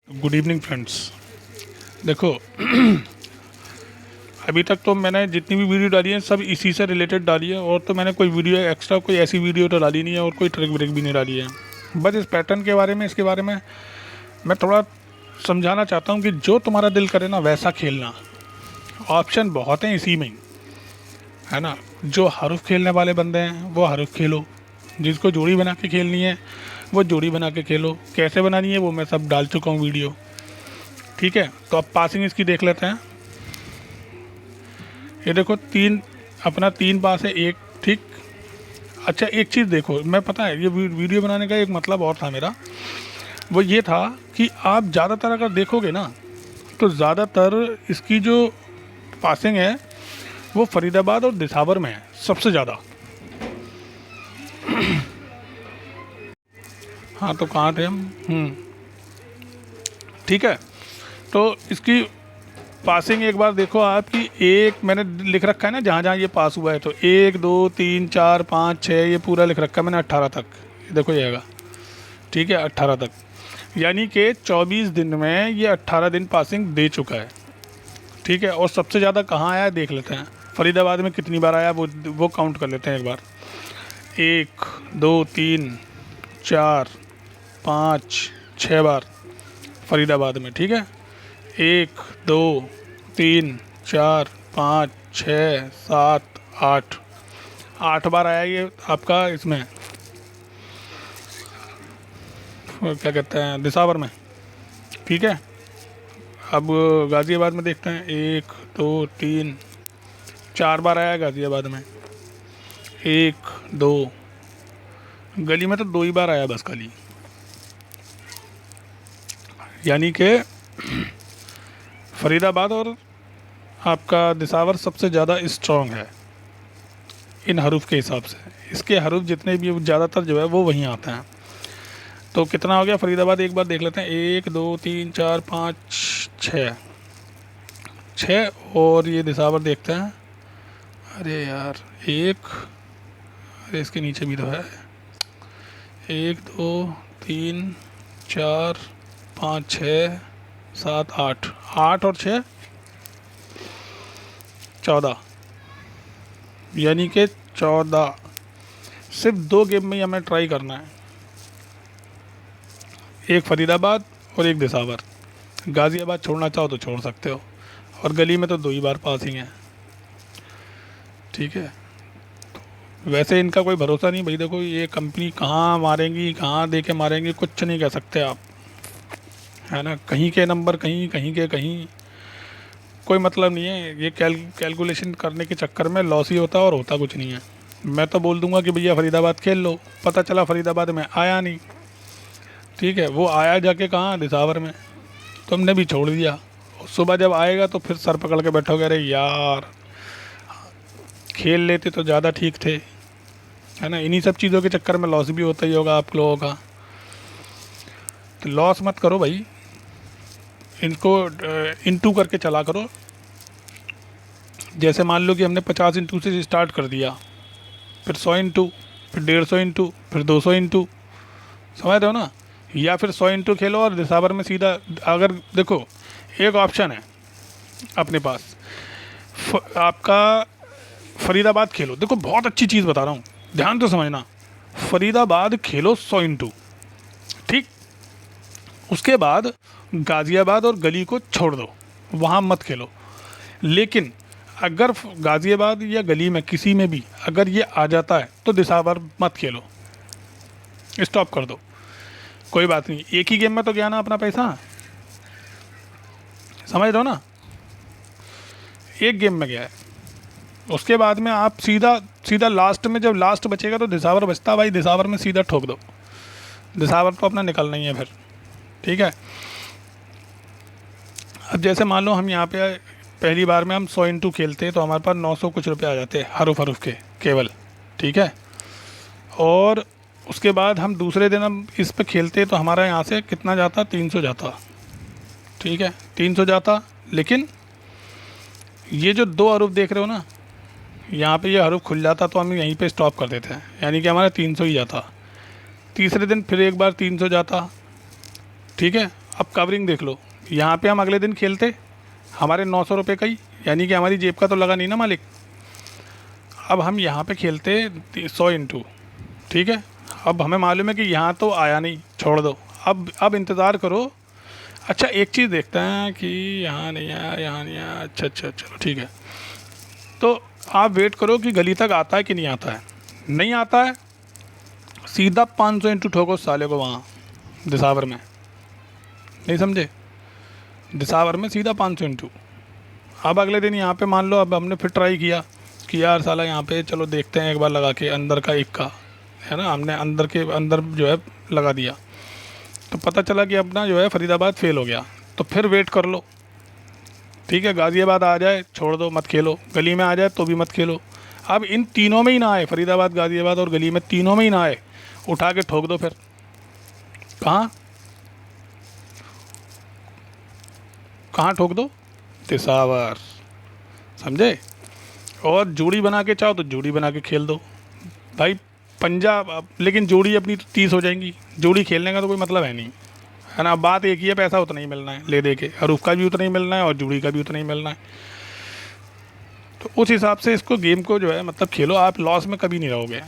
Good evening friends. देखो अभी तक तो मैंने जितनी भी वीडियो डाली है सब इसी से रिलेटेड डाली है, और तो मैंने कोई वीडियो एक्स्ट्रा कोई ऐसी वीडियो तो डाली नहीं है और कोई ट्रिक ब्रेक भी नहीं डाली है। बस इस पैटर्न के बारे में, इसके बारे में मैं थोड़ा समझाना चाहता हूँ कि जो तुम्हारा दिल करे ना वैसा खेलना। ऑप्शन बहुत हैं इसी में ही, है ना। जो हरूफ खेलने वाले बंदे हैं वो हरूफ खेलो, जिसको जोड़ी बना के खेलनी है वो जोड़ी बना के खेलो। कैसे बनानी है वो मैं सब डाल चुका हूँ वीडियो, ठीक है। तो अब पासिंग इसकी देख लेते हैं। ये देखो अपना 3 पास है, एक ठीक। अच्छा एक चीज़ देखो, मैं पता है ये वीडियो बनाने का एक मतलब और था मेरा, वो ये था कि आप ज़्यादातर अगर देखोगे ना तो ज़्यादातर इसकी जो पासिंग है वो फरीदाबाद और दिसावर में है सबसे ज़्यादा। हाँ तो कहाँ थे हम? ठीक है। तो इसकी पासिंग एक बार देखो आपकी, एक मैंने लिख रखा है ना जहाँ जहाँ ये पास हुआ है, तो 1 2 3 4 5 6 ये पूरा लिख रखा है मैंने 18 तक। देखो ये आएगा, ठीक है, 18 तक, यानी कि 24 दिन में ये 18 दिन पासिंग दे चुका है, ठीक है। और सबसे ज़्यादा कहाँ आया है देख लेते हैं। फरीदाबाद में कितनी बार आया वो काउंट कर लेते हैं एक बार। 1 2 3 4 5 6 बार फरीदाबाद में, ठीक है। 1 2 3 4 5 6 7 8 बार आया ये आपका इसमें, क्या कहते हैं, दिसावर में, ठीक है। अब गाज़ियाबाद में देखते हैं। 1 2 3 4 बार आया गाज़ियाबाद में। 1 2, गली में तो 2 ही बार आया बस खाली, यानी कि फरीदाबाद और आपका दिसावर सबसे ज़्यादा स्ट्रॉन्ग है इन हरूफ के हिसाब से। इसके हरूफ जितने भी ज़्यादातर जो है वो वहीं आते हैं। तो कितना हो गया फरीदाबाद, एक बार देख लेते हैं। 1 2 3 4 5 6 और ये दिसावर देखते हैं। अरे यार अरे इसके नीचे भी तो है। 1 2 3 4 5 6 7 8 और 6 14, यानी कि 14। सिर्फ 2 गेम में ही हमें ट्राई करना है, एक फरीदाबाद और एक दिसावर। गाज़ियाबाद छोड़ना चाहो तो छोड़ सकते हो, और गली में तो 2 ही बार पासिंग है, ठीक है। वैसे इनका कोई भरोसा नहीं भाई। देखो ये कंपनी कहाँ मारेंगी, कहाँ दे के मारेंगी, कुछ नहीं कह सकते आप, है ना। कहीं के नंबर कहीं, कहीं के कहीं, कोई मतलब नहीं है। ये कैलकुलेशन करने के चक्कर में लॉस ही होता है और होता कुछ नहीं है। मैं तो बोल दूंगा कि भैया फरीदाबाद खेल लो, पता चला फरीदाबाद में आया नहीं, ठीक है। वो आया जाके कहाँ, दिसावर में, तो हमने भी छोड़ दिया। सुबह जब आएगा तो फिर सर पकड़ के बैठोगे, अरे यार खेल लेते तो ज़्यादा ठीक थे, है ना। इन्हीं सब चीज़ों के चक्कर में लॉस भी होता ही होगा आप लोगों का। तो लॉस मत करो भाई, इनको इंटू करके चला करो। जैसे मान लो कि हमने 50 इंटू से स्टार्ट कर दिया, फिर 100 इंटू, फिर 150 इंटू, फिर 200 इंटू, समझ रहे हो ना। या फिर 100 इंटू खेलो और दिसावर में सीधा, अगर देखो एक ऑप्शन है अपने पास, आपका फरीदाबाद खेलो। देखो बहुत अच्छी चीज़ बता रहा हूँ, ध्यान तो समझना। फरीदाबाद खेलो 100 इंटू, ठीक। उसके बाद गाज़ियाबाद और गली को छोड़ दो, वहाँ मत खेलो। लेकिन अगर गाज़ियाबाद या गली में किसी में भी अगर ये आ जाता है तो दिसावर मत खेलो, स्टॉप कर दो। कोई बात नहीं, एक ही गेम में तो गया ना अपना पैसा, समझ रहे हो ना। एक गेम में गया है, उसके बाद में आप सीधा लास्ट में, जब लास्ट बचेगा तो दिसावर बचता भाई, दिसावर में सीधा ठोक दो। दिसावर तो अपना निकलना ही है फिर, ठीक है। अब जैसे मान लो हम यहाँ पे पहली बार में हम 100 इंटू खेलते हैं तो हमारे पास 900 कुछ रुपये आ जाते हैं हरूफ के केवल, ठीक है। और उसके बाद हम दूसरे दिन हम इस पे खेलते तो हमारा यहाँ से कितना जाता, 300 जाता, ठीक है, 300 जाता। लेकिन ये जो 2 हरूफ देख रहे हो ना, यहाँ पे ये हरूफ खुल जाता तो हम यहीं पे स्टॉप कर देते हैं, यानी कि हमारा 300 ही जाता। तीसरे दिन फिर एक बार 300 जाता, ठीक है। अब कवरिंग देख लो, यहाँ पे हम अगले दिन खेलते, हमारे 900 रुपये का ही, यानी कि हमारी जेब का तो लगा नहीं ना मालिक। अब हम यहाँ पे खेलते 100 इंटू, ठीक है। अब हमें मालूम है कि यहाँ तो आया नहीं, छोड़ दो। अब इंतज़ार करो। अच्छा एक चीज़ देखते हैं कि यहाँ नहीं आया, यहाँ नहीं आया, अच्छा अच्छा चलो ठीक है। तो आप वेट करो कि गली तक आता है कि नहीं आता है। नहीं आता है, सीधा 500 इंटू ठोको साले को वहाँ दिसावर में, नहीं समझे, दिसावर में सीधा 500 इंटू। अब अगले दिन यहाँ पे मान लो, अब हमने फिर ट्राई किया कि यार साला यहाँ पे चलो देखते हैं एक बार लगा के अंदर का एक का, है ना, हमने अंदर के अंदर जो है लगा दिया, तो पता चला कि अपना जो है फरीदाबाद फेल हो गया। तो फिर वेट कर लो, ठीक है, गाज़ियाबाद आ जाए छोड़ दो, मत खेलो, गली में आ जाए तो भी मत खेलो। अब इन तीनों में ही ना आए, फरीदाबाद, गाज़ियाबाद और गली में, तीनों में ही ना आए, उठा के ठोक दो फिर। कहाँ कहाँ ठोक दो, दिसावर, समझे। और जोड़ी बना के चाहो तो जोड़ी बना के खेल दो भाई, पंजाब। लेकिन जोड़ी अपनी तो 30 हो जाएंगी, जोड़ी खेलने का तो कोई मतलब है नहीं, है ना। बात एक ही है, पैसा उतना ही मिलना है ले दे के, हरूफ का भी उतना ही मिलना है और जोड़ी का भी उतना ही मिलना है। तो उस हिसाब से इसको गेम को जो है मतलब खेलो, आप लॉस में कभी नहीं रहोगे।